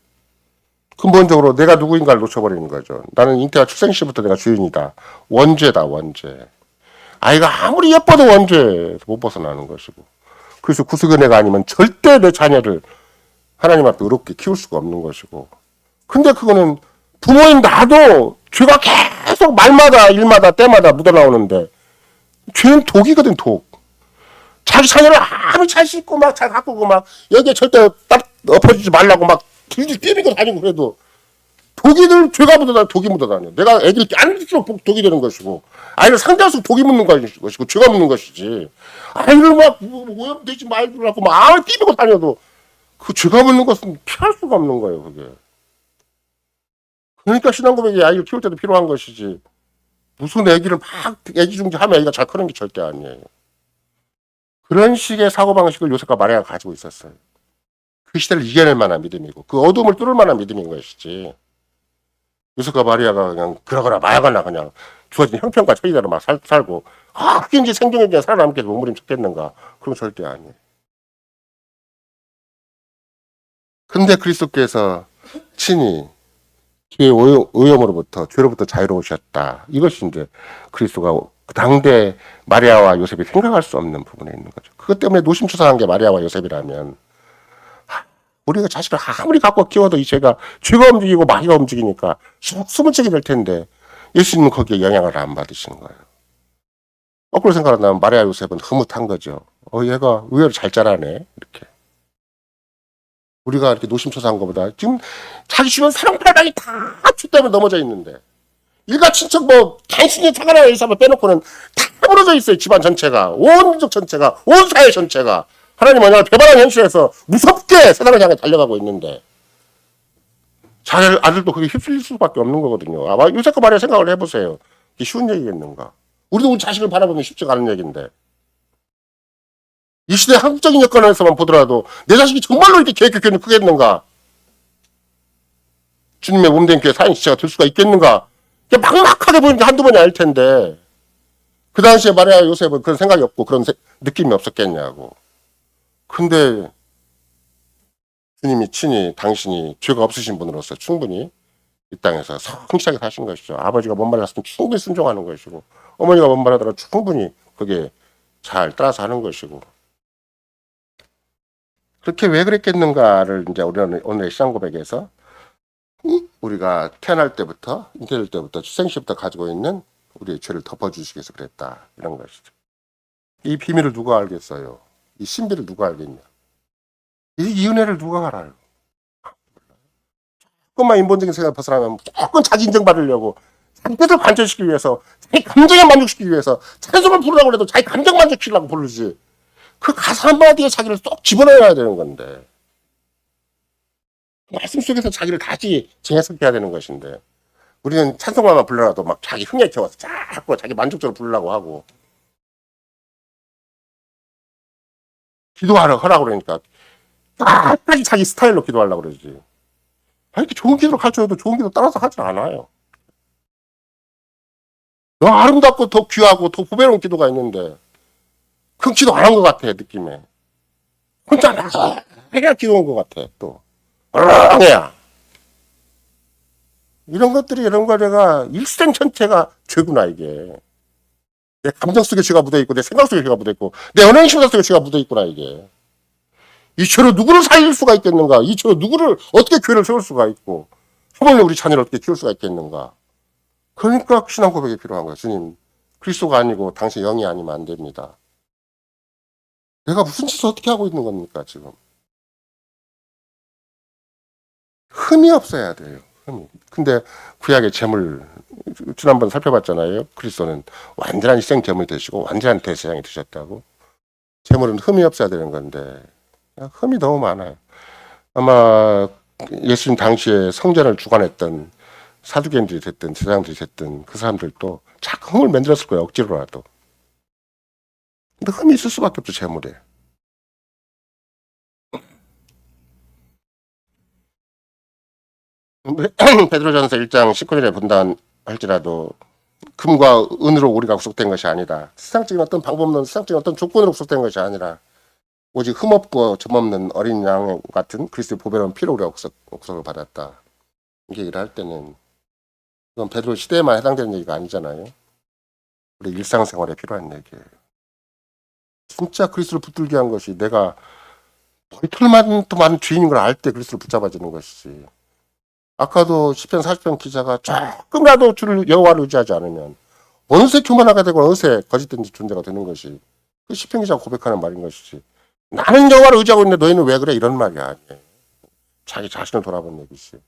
근본적으로 내가 누구인가를 놓쳐버리는 거죠. 나는 잉태와 출생 시부터 내가 주인이다. 원죄다, 원죄. 아이가 아무리 예뻐도 원죄에서 못 벗어나는 것이고. 그래서 구속은혜가 아니면 절대 내 자녀를 하나님 앞에 의롭게 키울 수가 없는 것이고. 근데 그거는 부모인 나도 죄가 계속 말마다 일마다 때마다 묻어나오는데 죄는 독이거든, 독. 자기 자녀를 아무리 잘 씻고 막 잘 가꾸고 막 여기에 절대 딱 엎어지지 말라고 막 길게 뛰고 다니고 그래도 독이들 죄가 묻어다녀. 독이 묻어다녀. 내가 애기를 안릴수록 독이 되는 것이고 아이를 상대할수록 독이 묻는 것이고 죄가 묻는 것이지. 아이를 막 오염되지 말라고 막 아무리 뛰고 다녀도 그 죄가 묻는 것은 피할 수가 없는 거예요. 그게. 그러니까 신앙고백이 아이를 키울 때도 필요한 것이지. 무슨 애기를 막 애기중지하면 애기가 잘 크는 게 절대 아니에요. 그런 식의 사고방식을 요셉과 마리아가 가지고 있었어요. 그 시대를 이겨낼 만한 믿음이고 그 어둠을 뚫을 만한 믿음인 것이지. 요셉과 마리아가 그냥 그러거나 마야거나 그냥 주어진 형편과 처지대로 막 살고 그게인지 생존인지 살아남게 몸부림쳤겠는가. 그건 절대 아니에요. 근데 그리스도께서 친히 죄의 오염으로부터 죄로부터 자유로우셨다. 이것이 이제 그리스도가 당대 마리아와 요셉이 생각할 수 없는 부분에 있는 거죠. 그것 때문에 노심초사한 게 마리아와 요셉이라면 우리가 자식을 아무리 갖고 키워도 이 죄가 움직이고 마귀가 움직이니까 숨을 치게 될 텐데 예수님은 거기에 영향을 안 받으시는 거예요. 거꾸로 생각하면 마리아 요셉은 흐뭇한 거죠. 얘가 의외로 잘 자라네. 이렇게. 우리가 이렇게 노심초사한 것보다 지금 자기 주변 사랑팔방이 다 죄 때문에 넘어져 있는데 일가 친척 뭐 단순히 차가나 일사만 빼놓고는 다 무너져 있어요. 집안 전체가 온 민족 전체가 온 사회 전체가 하나님 언약을 배반한 현실에서 무섭게 세상을 향해 달려가고 있는데 자기 아들도 그게 휩쓸릴 수밖에 없는 거거든요. 아마 요새껏 말이야 생각을 해보세요. 이게 쉬운 얘기겠는가. 우리도 우리 자식을 바라보면 쉽지가 않은 얘기인데 이 시대 한국적인 여건에서만 보더라도 내 자식이 정말로 이렇게 계획교권이 크겠는가. 주님의 몸된 교회 사인 지체가 될 수가 있겠는가. 막막하게 보이는 게 한두 번이 아닐 텐데 그 당시에 마리아 요셉은 그런 생각이 없고 그런 느낌이 없었겠냐고. 근데 주님이 친히 당신이 죄가 없으신 분으로서 충분히 이 땅에서 성실하게 사신 것이죠. 아버지가 뭔 말을 했으면 충분히 순종하는 것이고 어머니가 뭔 말을 하더라도 충분히 그게 잘 따라서 하는 것이고 그렇게 왜 그랬겠는가를 이제 우리는 오늘의 신앙 고백에서 우리가 태어날 때부터 잉태될 때부터 출생 시부터 가지고 있는 우리의 죄를 덮어주시기 위해서 그랬다 이런 것이죠. 이 비밀을 누가 알겠어요? 이 신비를 누가 알겠냐? 이 은혜를 누가 알아요? 조금만 인본적인 생각을 벗어나면 조금 자기 인정받으려고 자기 뜻을 관철시키기 위해서 자기 감정에 만족시키기 위해서 찬송을 부르라고 해도 자기 감정 만족시키려고 부르지 그 가사 한마디에 자기를 쏙 집어넣어야 되는 건데 말씀 속에서 자기를 다시 재해석해야 되는 것인데 우리는 찬송가만 불러놔도 막 자기 흥에 겨워서 자꾸 자기 만족적으로 부르려고 하고 기도하라고 그러니까 끝까지 자기 스타일로 기도하려고 그러지. 이렇게 좋은 기도를 가르쳐도 좋은 기도 따라서 하지 않아요. 더 아름답고 더 귀하고 더 보배로운 기도가 있는데 그 기도 안 한 것 같아 느낌에. 혼자 해야 기도한 것 같아 또. 얼렁해야. 이런 것들이 이런 거 내가 일생 전체가 죄구나 이게. 내 감정 속에 죄가 묻어있고 내 생각 속에 죄가 묻어있고 내 연예인 심사 속에 죄가 묻어있구나 이게. 이 죄로 누구를 살릴 수가 있겠는가? 이 죄로 누구를 어떻게 교회를 세울 수가 있고 하물며 우리 자녀를 어떻게 키울 수가 있겠는가? 그러니까 신앙 고백이 필요한 거예요. 주님, 그리스도가 아니고 당신 영이 아니면 안 됩니다. 내가 무슨 짓을 어떻게 하고 있는 겁니까 지금? 흠이 없어야 돼요. 흠이. 근데 구약의 재물 지난번 살펴봤잖아요. 그리스도는 완전한 희생 제물 되시고 완전한 대제사장이 되셨다고. 재물은 흠이 없어야 되는 건데 흠이 너무 많아요. 아마 예수님 당시에 성전을 주관했던 사두개인들이 됐든 제사장들이 됐든 그 사람들도 자꾸 흠을 만들었을 거예요. 억지로라도. 근데 흠이 있을 수밖에 없죠. 재물에. 베드로전서 1장 19절에 본다 할지라도 금과 은으로 우리가 구속된 것이 아니다. 세상적인 어떤 방법 없는 세상적인 어떤 조건으로 구속된 것이 아니라 오직 흠없고 점없는 어린 양 같은 그리스도의 보배로운 피로 우리가 구속을 받았다. 이렇게 얘기를 할 때는 이건 베드로 시대에만 해당되는 얘기가 아니잖아요. 우리 일상생활에 필요한 얘기예요. 진짜 그리스도를 붙들게 한 것이 내가 이틀만도 많은 죄인인 걸 알 때 그리스도를 붙잡아주는 것이지. 아까도 시편 40편 기자가 조금이라도 주를 여호와를 의지하지 않으면 어느새 교만하게 되고 어느새 거짓된 존재가 되는 것이 그 시편 기자가 고백하는 말인 것이지. 나는 여호와를 의지하고 있는데 너희는 왜 그래? 이런 말이 아니에요. 자기 자신을 돌아본 얘기지.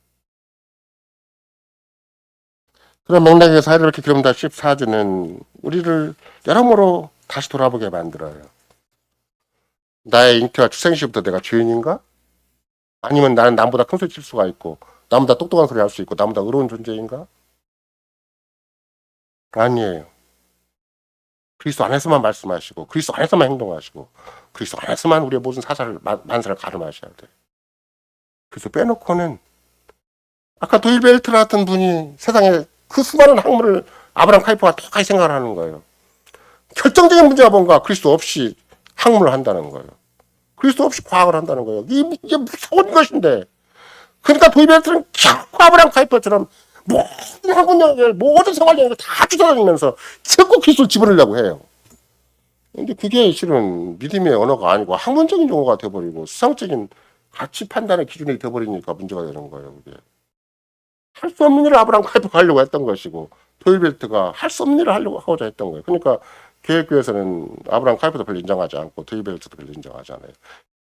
그런 맥락에서 하이델베르크 기름다 14주는 우리를 여러모로 다시 돌아보게 만들어요. 나의 잉태와 출생시부터 내가 죄인인가? 아니면 나는 남보다 큰 소리 칠 수가 있고 남보다 똑똑한 소리 할 수 있고 남보다 의로운 존재인가? 아니에요. 그리스도 안에서만 말씀하시고 그리스도 안에서만 행동하시고 그리스도 안에서만 우리의 모든 사사를 만사를 가름하셔야 돼요. 그래서 빼놓고는 아까 도일벨트 같은 분이 세상에 그 수많은 학문을 아브라함 카이퍼가 똑같이 생각을 하는 거예요. 결정적인 문제가 뭔가 그리스도 없이 학문을 한다는 거예요. 그리스도 없이 과학을 한다는 거예요. 이게 무서운 것인데. 그러니까 도일벨트는 자꾸 아브라함 카이퍼처럼 모든 학문 영역을 모든 생활 영역을 다 쫓아다니면서 자꾸 그리스도를 집어넣으려고 해요. 근데 그게 실은 믿음의 언어가 아니고 학문적인 용어가 돼버리고 수상적인 가치 판단의 기준이 돼버리니까 문제가 되는 거예요. 그게. 할 수 없는 일을 아브라함 카이퍼가 하려고 했던 것이고 도일벨트가 할 수 없는 일을 하려고 하고자 했던 거예요. 그러니까 계획교에서는 아브라함 카이퍼도 별로 인정하지 않고 도일벨트도 별로 인정하지 않아요.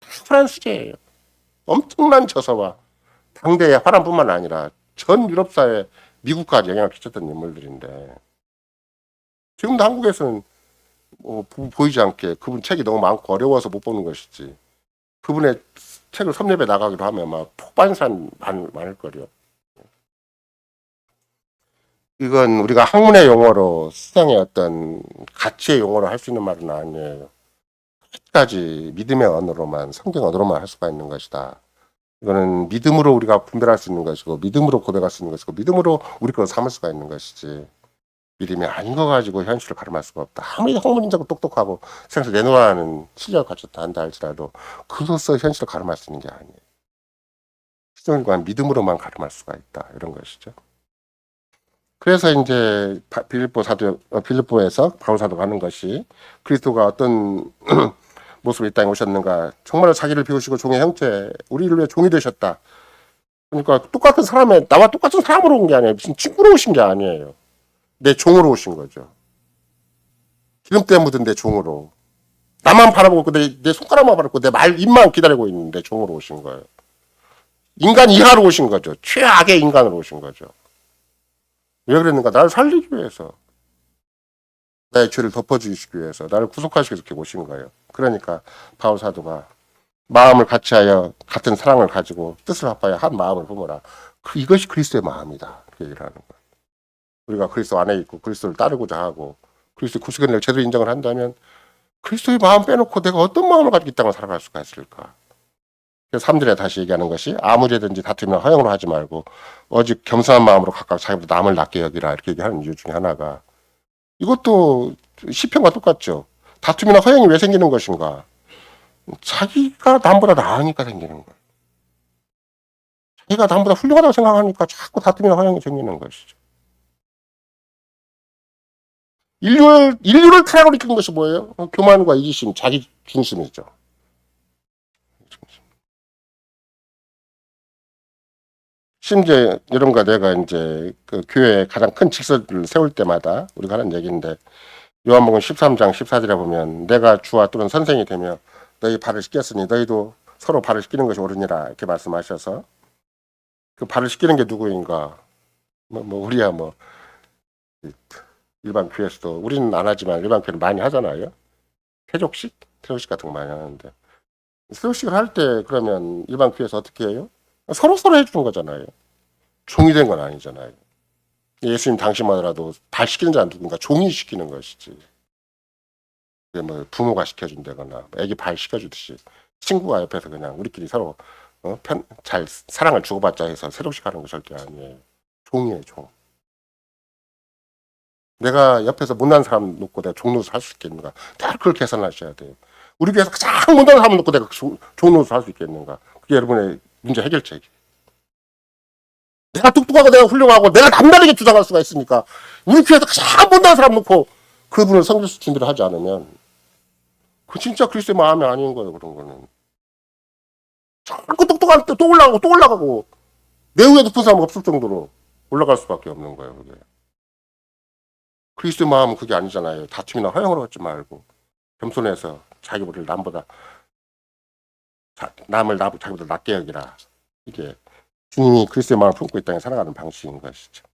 프랑스제예요. 엄청난 저서와 당대의 화람뿐만 아니라 전 유럽사회 미국까지 영향을 끼쳤던 인물들인데 지금도 한국에서는 보이지 않게 그분 책이 너무 많고 어려워서 못 보는 것이지 그분의 책을 섭렵에 나가기로 하면 막 폭반산 많을 거요. 이건 우리가 학문의 용어로 세상의 어떤 가치의 용어로 할 수 있는 말은 아니에요. 끝까지 믿음의 언어로만 성경 언어로만 할 수가 있는 것이다. 이거는 믿음으로 우리가 분별할 수 있는 것이고 믿음으로 고백할 수 있는 것이고 믿음으로 우리 걸로 삼을 수가 있는 것이지 믿음이 아닌 거 가지고 현실을 가름할 수가 없다. 아무리 학문인자고 똑똑하고 세상에서 내놓으라는 실력을 가졌다 한다 할지라도 그로서 현실을 가름할 수 있는 게 아니에요. 시종일관 믿음으로만 가름할 수가 있다. 이런 것이죠. 그래서 이제 빌립보에서 바울 사도가 하는 것이 그리스도가 어떤 모습으로 이 땅에 오셨는가. 정말 자기를 비우시고 종의 형체, 우리를 위해 종이 되셨다. 그러니까 똑같은 사람에 나와 똑같은 사람으로 온 게 아니에요. 무슨 친구로 오신 게 아니에요. 내 종으로 오신 거죠. 기름때 묻은 내 종으로. 나만 바라보고 있고 내 손가락만 바라보고 내 입만 기다리고 있는데 종으로 오신 거예요. 인간 이하로 오신 거죠. 최악의 인간으로 오신 거죠. 왜 그랬는가? 나를 살리기 위해서. 나의 죄를 덮어주시기 위해서. 나를 구속하시기 위해서 이렇게 오신 거예요. 그러니까 바울 사도가 마음을 같이하여 같은 사랑을 가지고 뜻을 합하여 한 마음을 품어라. 이것이 그리스도의 마음이다. 그 얘기를 하는 거예요. 우리가 그리스도 안에 있고 그리스도를 따르고자 하고 그리스도의 구속의 은혜를 제대로 인정을 한다면 그리스도의 마음 빼놓고 내가 어떤 마음을 가지고 이 땅을 살아갈 수가 있을까? 그래서 3절에 다시 얘기하는 것이 아무죄든지 다투면 허영으로 하지 말고 오직 겸손한 마음으로 각각 자기보다 남을 낮게 여기라 이렇게 얘기하는 이유 중에 하나가 이것도 시편과 똑같죠. 다툼이나 허영이 왜 생기는 것인가? 자기가 남보다 나으니까 생기는 거예요. 자기가 남보다 훌륭하다고 생각하니까 자꾸 다툼이나 허영이 생기는 것이죠. 인류를 타락을 이끄는 것이 뭐예요? 교만과 이기심, 자기 중심이죠. 심지어 여러분과 내가 이제 그 교회에 가장 큰 질서를 세울 때마다 우리가 하는 얘기인데 요한복음 13장 14절에 보면 내가 주와 또는 선생이 되며 너희 발을 씻겼으니 너희도 서로 발을 씻기는 것이 옳으니라 이렇게 말씀하셔서 그 발을 씻기는 게 누구인가? 우리야 뭐 일반 교회에서도 우리는 안 하지만 일반 교회는 많이 하잖아요. 태족식 같은 거 많이 하는데 태족식을 할 때 그러면 일반 교회에서 어떻게 해요? 서로 해주는 거잖아요. 종이 된 건 아니잖아요. 예수님 당시만이라도 발 시키는 자는 누군가 종이 시키는 것이지. 뭐 부모가 시켜준다거나 애기 발 시켜주듯이 친구가 옆에서 그냥 우리끼리 서로 잘 사랑을 주고받자 해서 새롭게 하는 거 절대 아니에요. 종이에요, 종. 내가 옆에서 못난 사람 놓고 내가 종노릇 할 수 있겠는가? 딱 그걸 계산하셔야 돼요. 우리 교회에서 가장 못난 사람 놓고 내가 종노릇 할 수 있겠는가? 그게 여러분의 문제 해결책이에요. 내가 똑똑하고 내가 훌륭하고 내가 남다르게 주장할 수가 있으니까 우리 교회에서 가장 못난 사람 놓고 그분을 성교수 준비를 하지 않으면 그 진짜 그리스도의 마음이 아닌 거예요. 그런 거는 자꾸 똑똑할 때 또 올라가고 또 올라가고 내 위에 높은 사람 없을 정도로 올라갈 수밖에 없는 거예요. 그게 그리스도의 마음은 그게 아니잖아요. 다툼이나 허영으로 하지 말고 겸손해서 자기 우리를 남보다 남을 자기보다 낫게 여기라. 이게 주님이 그리스도의 마음을 품고 이 땅에 살아가는 방식인 것이죠.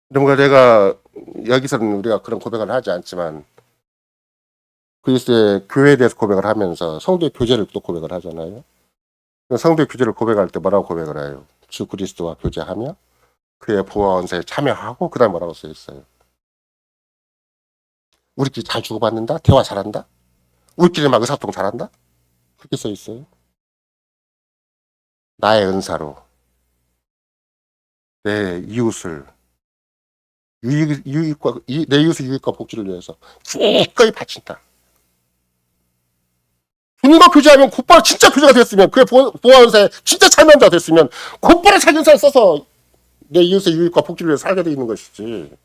뭔가 내가 여기서는 우리가 그런 고백을 하지 않지만 그리스도의 교회에 대해서 고백을 하면서 성도의 교제를 또 고백을 하잖아요. 성도의 교제를 고백할 때 뭐라고 고백을 해요? 주 그리스도와 교제하며 그의 보화 언사에 참여하고 그 다음에 뭐라고 써 있어요? 우리끼리 잘 주고받는다? 대화 잘한다? 우리끼리 막 의사소통 잘한다? 그렇게 써 있어요. 나의 은사로 내 이웃을 내 이웃의 유익과 복지를 위해서 기꺼이 바친다. 주님과 교제하면 곧바로 진짜 교제가 됐으면 그의 보화 은사에 진짜 참여한 자 됐으면 곧바로 자기 은사를 써서 내 이웃의 유익과 복지를 위해서 살게 돼 있는 것이지.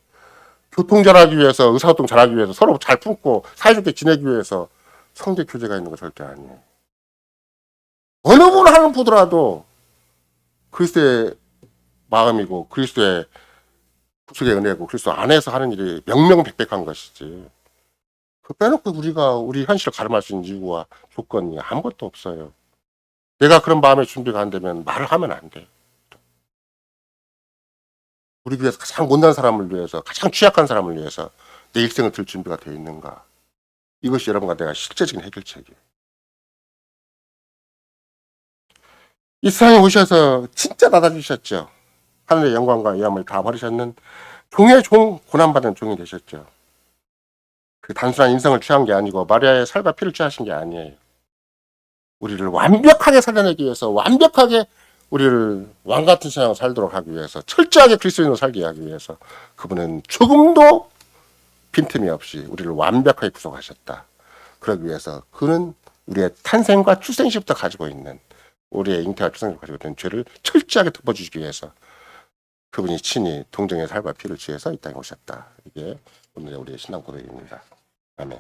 교통 잘하기 위해서 의사소통 잘하기 위해서 서로 잘 품고 사이좋게 지내기 위해서 성대 교제가 있는 거 절대 아니에요. 어느 분 하는 보더라도 그리스도의 마음이고 그리스도의 구속의 은혜고 그리스도 안에서 하는 일이 명명백백한 것이지. 그 빼놓고 우리가 우리 현실을 가름할 수 있는 이유와 조건이 아무것도 없어요. 내가 그런 마음의 준비가 안 되면 말을 하면 안 돼. 우리 교회에서 가장 못난 사람을 위해서 가장 취약한 사람을 위해서 내 일생을 들 준비가 되어 있는가. 이것이 여러분과 내가 실제적인 해결책이에요. 이 세상에 오셔서 진짜 받아주셨죠. 하늘의 영광과 위엄을 다 버리셨는 종의 종, 고난받은 종이 되셨죠. 그 단순한 인성을 취한 게 아니고 마리아의 살과 피를 취하신 게 아니에요. 우리를 완벽하게 살려내기 위해서 완벽하게 우리를 왕같은 세상을 살도록 하기 위해서 철저하게 그리스도인으로 살게 하기 위해서 그분은 조금도 빈틈이 없이 우리를 완벽하게 구속하셨다. 그러기 위해서 그는 우리의 탄생과 출생 시부터 가지고 있는 우리의 잉태와 출생을 가지고 있는 죄를 철저하게 덮어주기 위해서 그분이 친히 동정의 살과 피를 취해서 이 땅에 오셨다. 이게 오늘의 우리의 신앙 고백입니다. 아멘.